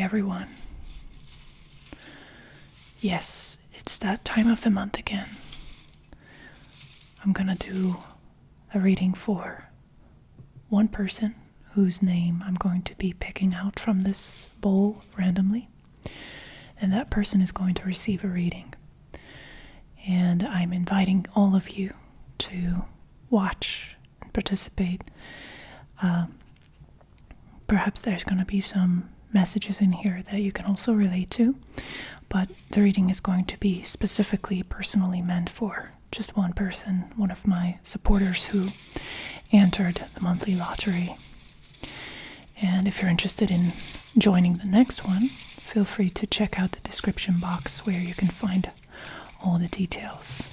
everyone. Yes, it's that time of the month again. I'm gonna do a reading for one person whose name I'm going to be picking out from this bowl randomly. And that person is going to receive a reading. And I'm inviting all of you to watch and participate. Perhaps there's going to be some messages in here that you can also relate to, but the reading is going to be specifically personally meant for just one person, one of my supporters who entered the monthly lottery. And if you're interested in joining the next one, feel free to check out the description box where you can find all the details.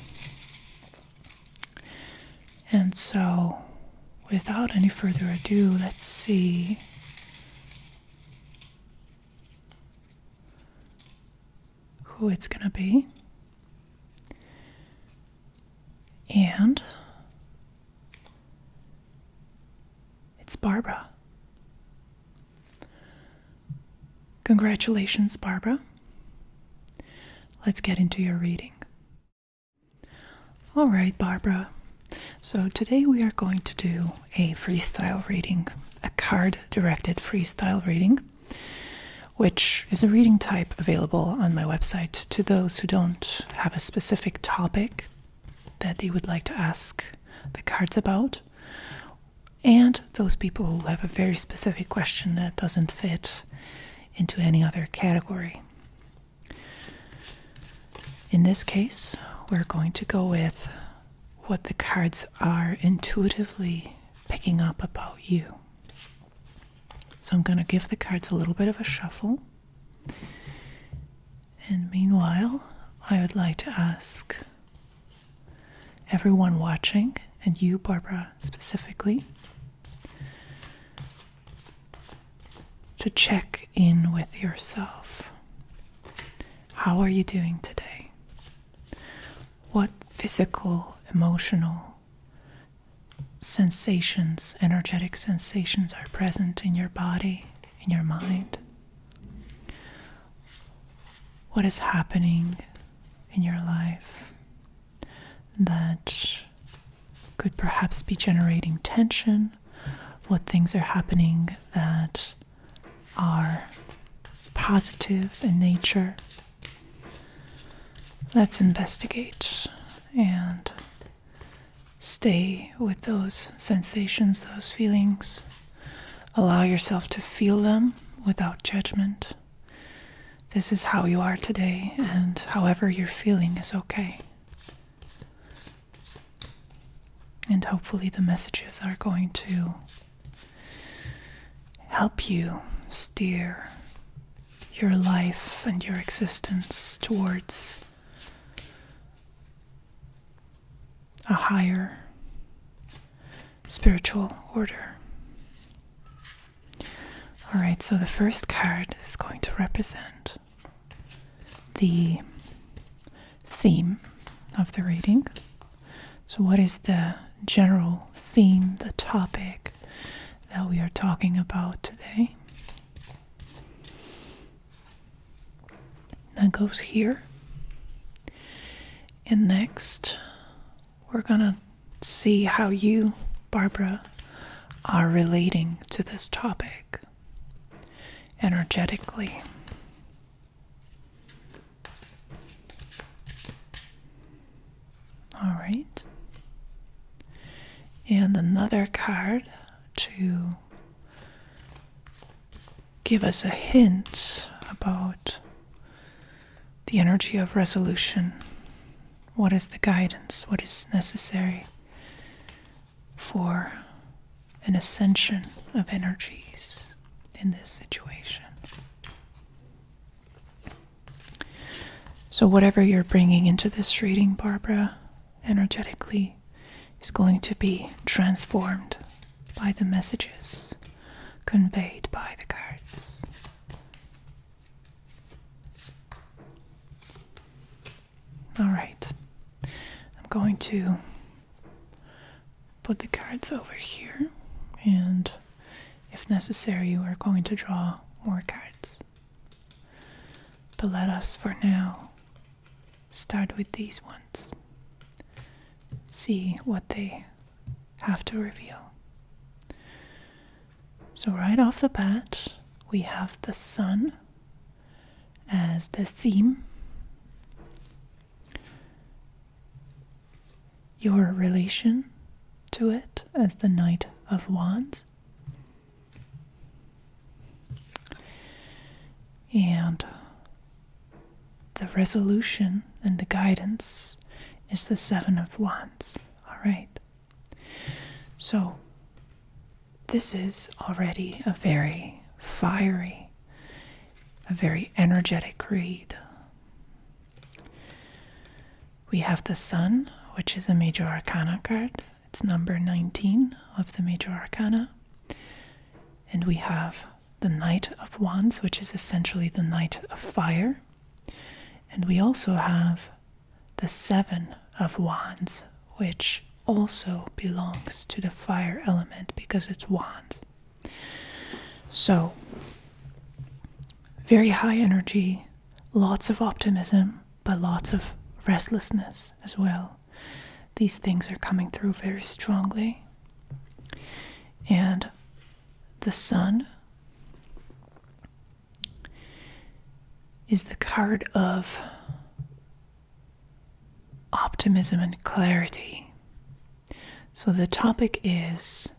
And so, without any further ado, let's see. Who it's gonna be. And it's Barbara. Congratulations, Barbara. Let's get into your reading. All right, Barbara. So today we are going to do a freestyle reading, a card-directed freestyle reading, which is a reading type available on my website to those who don't have a specific topic that they would like to ask the cards about, and those people who have a very specific question that doesn't fit into any other category. In this case, we're going to go with what the cards are intuitively picking up about you. So I'm going to give the cards a little bit of a shuffle. And meanwhile, I would like to ask everyone watching, and you, Barbara, specifically, to check in with yourself. How are you doing today? What physical, emotional sensations, energetic sensations are present in your body, in your mind? What is happening in your life that could perhaps be generating tension? What things are happening that are positive in nature? Let's investigate and stay with those sensations, those feelings. Allow yourself to feel them without judgment. This is how you are today, and however you're feeling is okay. And hopefully the messages are going to help you steer your life and your existence towards a higher spiritual order. All right, so the first card is going to represent the theme of the reading. So what is the general theme, the topic that we are talking about today? That goes here. And next, we're gonna see how you, Barbara, are relating to this topic energetically. All right. And another card to give us a hint about the energy of resolution. What is the guidance? What is necessary for an ascension of energies in this situation? So whatever you're bringing into this reading, Barbara, energetically, is going to be transformed by the messages conveyed by the cards. All right. I'm going to put the cards over here, and if necessary, we're going to draw more cards. But let us, for now, start with these ones. See what they have to reveal. So right off the bat, we have the sun as the theme. Your relation to it as the Knight of Wands. And the resolution and the guidance is the Seven of Wands. All right. So this is already a very fiery, a very energetic read. We have the Sun, which is a Major Arcana card. It's number 19 of the Major Arcana. And we have the Knight of Wands, which is essentially the Knight of Fire. And we also have the Seven of Wands, which also belongs to the fire element because it's wands. So, very high energy, lots of optimism, but lots of restlessness as well. These things are coming through very strongly. And the Sun is the card of optimism and clarity. So the topic is,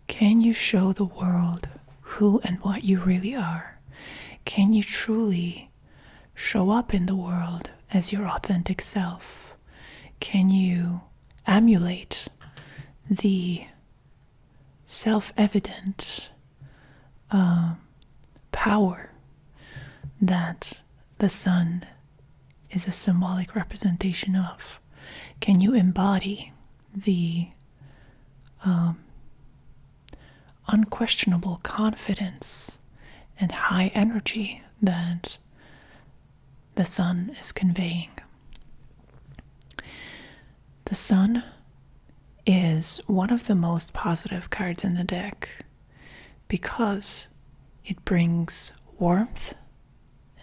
can you show the world who and what you really are? Can you truly show up in the world as your authentic self? Can you emulate the self-evident power that the sun is a symbolic representation of? Can you embody the unquestionable confidence and high energy that the sun is conveying? The sun is one of the most positive cards in the deck because it brings warmth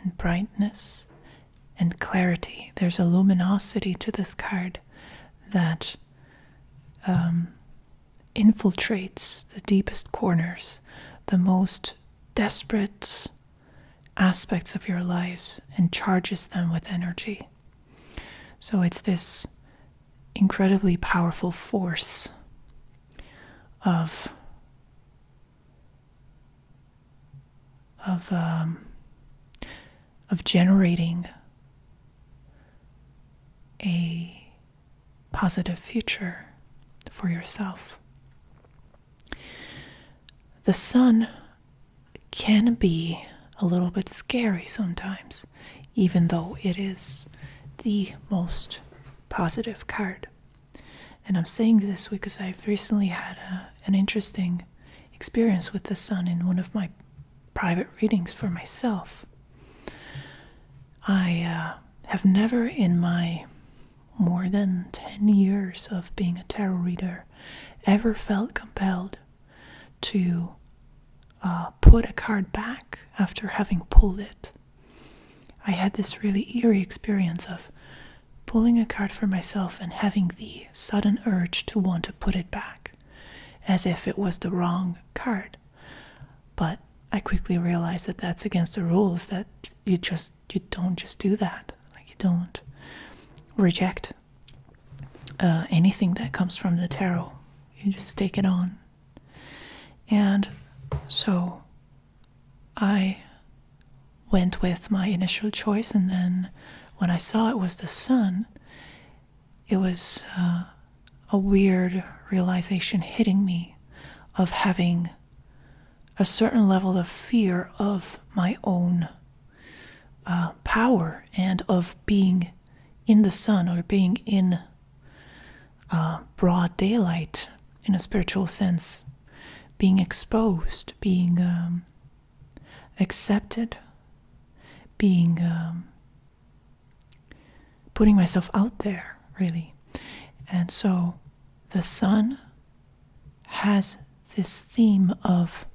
and brightness and clarity. There's a luminosity to this card that infiltrates the deepest corners, the most desperate aspects of your lives, and charges them with energy. So it's this incredibly powerful force of generating a positive future for yourself. The sun can be a little bit scary sometimes, even though it is the most positive card. And I'm saying this because I've recently had an interesting experience with the sun in one of my private readings for myself. I have never in my more than 10 years of being a tarot reader ever felt compelled to put a card back after having pulled it. I had this really eerie experience of pulling a card for myself and having the sudden urge to want to put it back, as if it was the wrong card. But I quickly realized that that's against the rules, that you don't just do that. Like, you don't reject anything that comes from the tarot. You just take it on. And so I went with my initial choice, and then when I saw it was the sun, it was a weird realization hitting me of having a certain level of fear of my own power and of being in the sun or being in broad daylight in a spiritual sense, being exposed, being accepted, being putting myself out there, really. And so the sun has this theme of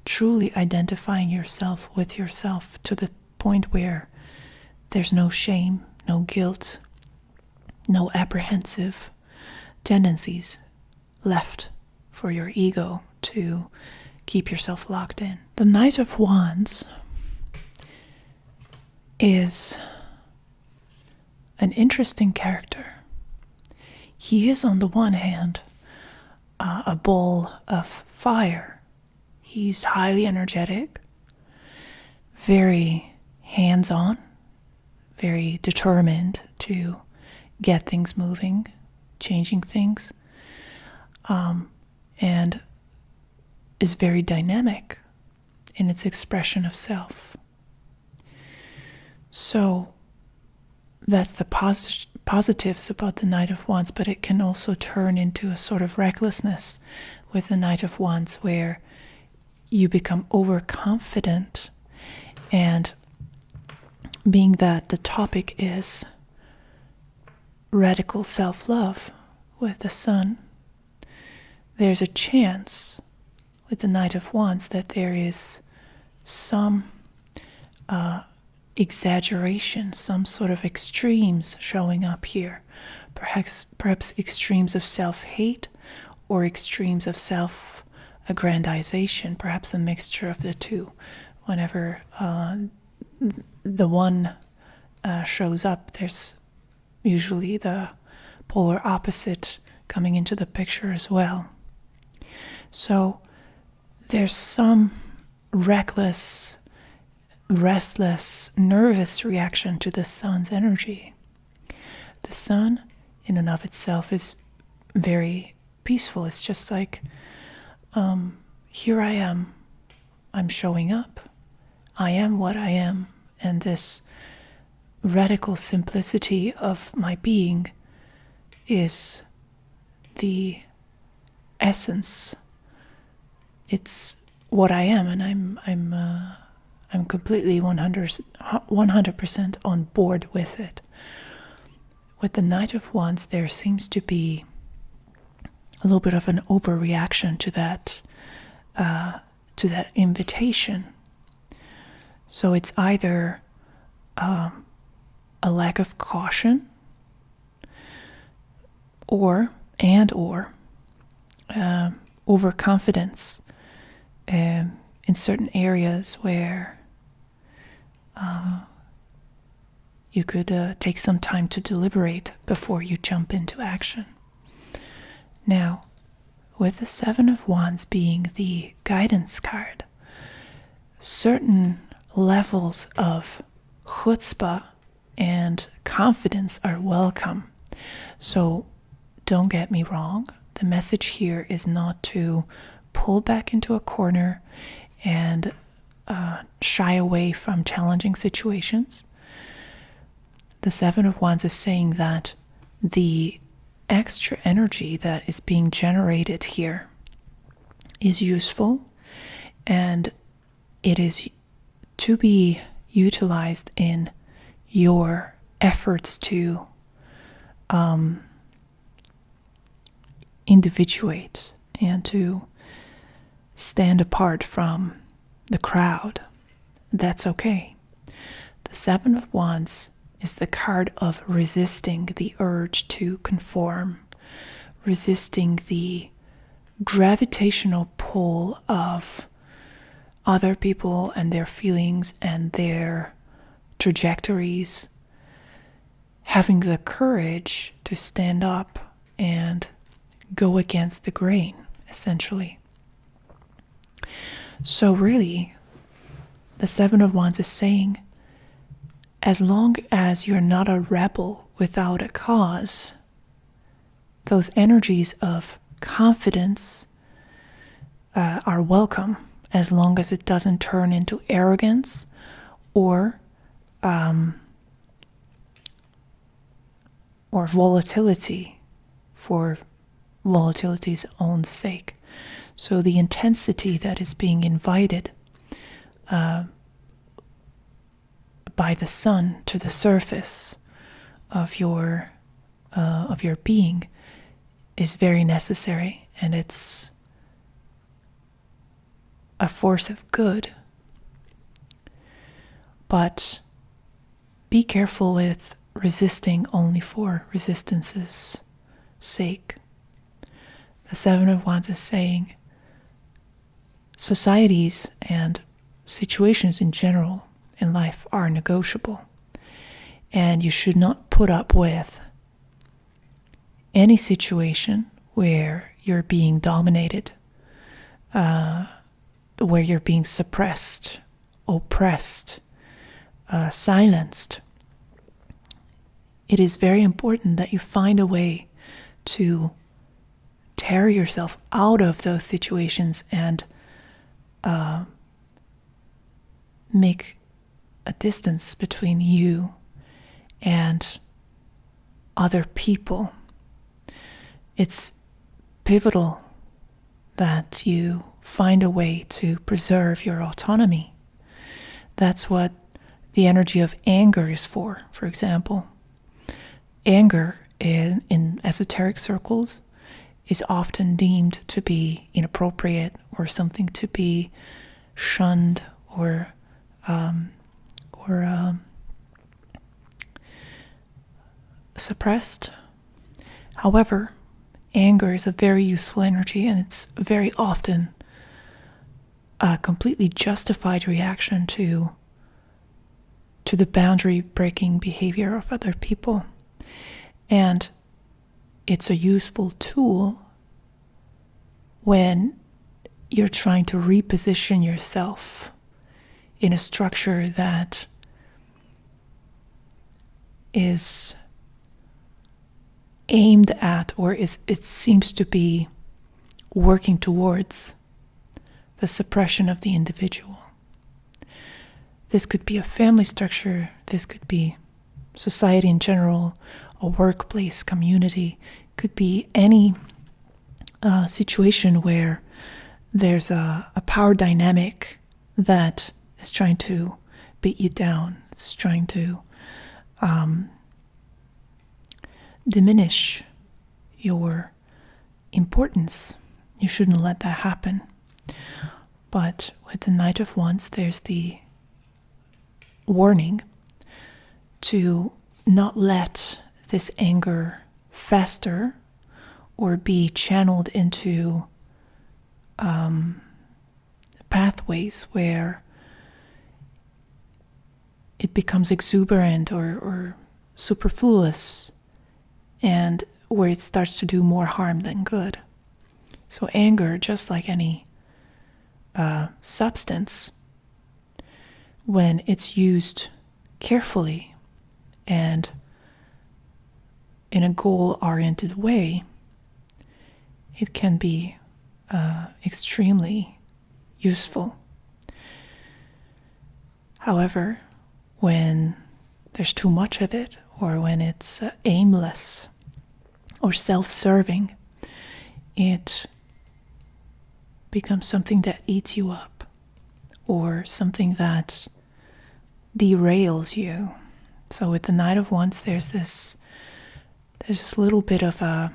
truly identifying yourself with yourself to the point where there's no shame, no guilt, no apprehensive tendencies left for your ego to keep yourself locked in. The Knight of Wands is an interesting character. He is, on the one hand, a ball of fire. He's highly energetic, very hands-on, very determined to get things moving, changing things, and is very dynamic in its expression of self. So that's the positives about the Knight of Wands, but it can also turn into a sort of recklessness with the Knight of Wands where you become overconfident. And being that the topic is radical self-love with the Sun, there's a chance with the Knight of Wands that there is some exaggeration, some sort of extremes showing up here. Perhaps extremes of self-hate or extremes of self-aggrandization, perhaps a mixture of the two. Whenever the one shows up, there's usually the polar opposite coming into the picture as well. So there's some reckless, restless, nervous reaction to the Sun's energy. The Sun, in and of itself, is very peaceful. It's just like, here I am. I'm showing up. I am what I am. And this radical simplicity of my being is the essence. It's what I am, and I'm completely 100% on board with it. With the Knight of Wands, there seems to be a little bit of an overreaction to that invitation. So it's either a lack of caution, or overconfidence in certain areas where you could take some time to deliberate before you jump into action. Now, with the Seven of Wands being the guidance card, certain levels of chutzpah and confidence are welcome. So don't get me wrong. The message here is not to pull back into a corner and shy away from challenging situations. The Seven of Wands is saying that the extra energy that is being generated here is useful, and it is to be utilized in your efforts to individuate and to stand apart from the crowd. That's okay. The Seven of Wands is the card of resisting the urge to conform, resisting the gravitational pull of other people and their feelings and their trajectories, having the courage to stand up and go against the grain, essentially. So really, the Seven of Wands is saying, as long as you're not a rebel without a cause, those energies of confidence are welcome, as long as it doesn't turn into arrogance or volatility for volatility's own sake. So the intensity that is being invited by the sun to the surface of your being is very necessary, and it's a force of good. But be careful with resisting only for resistance's sake. The Seven of Wands is saying societies and situations in general in life are negotiable, and you should not put up with any situation where you're being dominated, where you're being suppressed, oppressed, silenced. It is very important that you find a way to tear yourself out of those situations and make a distance between you and other people. It's pivotal that you find a way to preserve your autonomy. That's what the energy of anger is for example. Anger in esoteric circles is often deemed to be inappropriate or something to be shunned or suppressed. However, anger is a very useful energy, and it's very often a completely justified reaction to the boundary breaking behavior of other people. And it's a useful tool when you're trying to reposition yourself in a structure that is aimed at, or it seems to be working towards, the suppression of the individual. This could be a family structure, this could be society in general, a workplace, community, could be any situation where there's a power dynamic that is trying to beat you down, it's trying to diminish your importance. You shouldn't let that happen. But with the Knight of Wands, there's the warning to not let this anger fester or be channeled into pathways where it becomes exuberant or superfluous, and where it starts to do more harm than good. So anger, just like any substance, when it's used carefully and in a goal-oriented way, it can be extremely useful. However, when there's too much of it, or when it's aimless or self-serving, it becomes something that eats you up, or something that derails you. So with the Knight of Wands, there's this little bit of a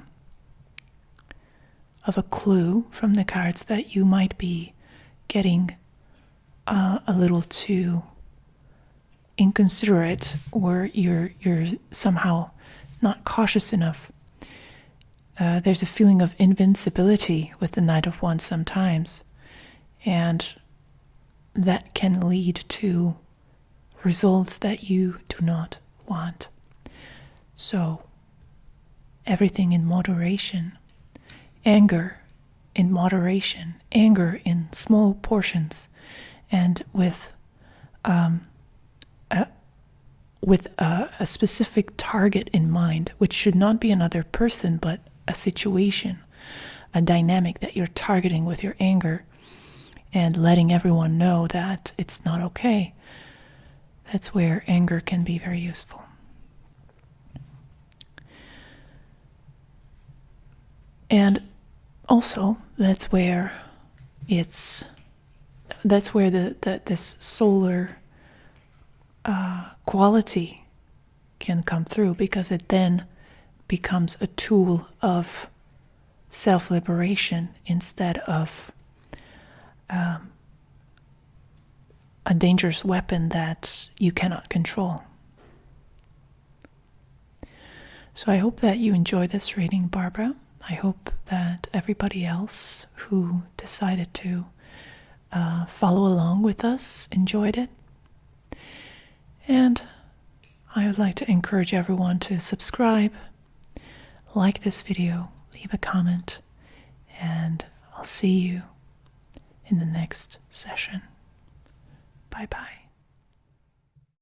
clue from the cards that you might be getting a little too inconsiderate, or you're somehow not cautious enough. There's a feeling of invincibility with the Knight of Wands sometimes, and that can lead to results that you do not want. So, everything in moderation. Anger in moderation. Anger in small portions, and with a specific target in mind, which should not be another person, but a situation, a dynamic that you're targeting with your anger, and letting everyone know that it's not okay. That's where anger can be very useful. And also, that's where this solar quality can come through, because it then becomes a tool of self-liberation instead of a dangerous weapon that you cannot control. So I hope that you enjoy this reading, Barbara. I hope that everybody else who decided to follow along with us enjoyed it. And I would like to encourage everyone to subscribe, like this video, leave a comment, and I'll see you in the next session. Bye-bye.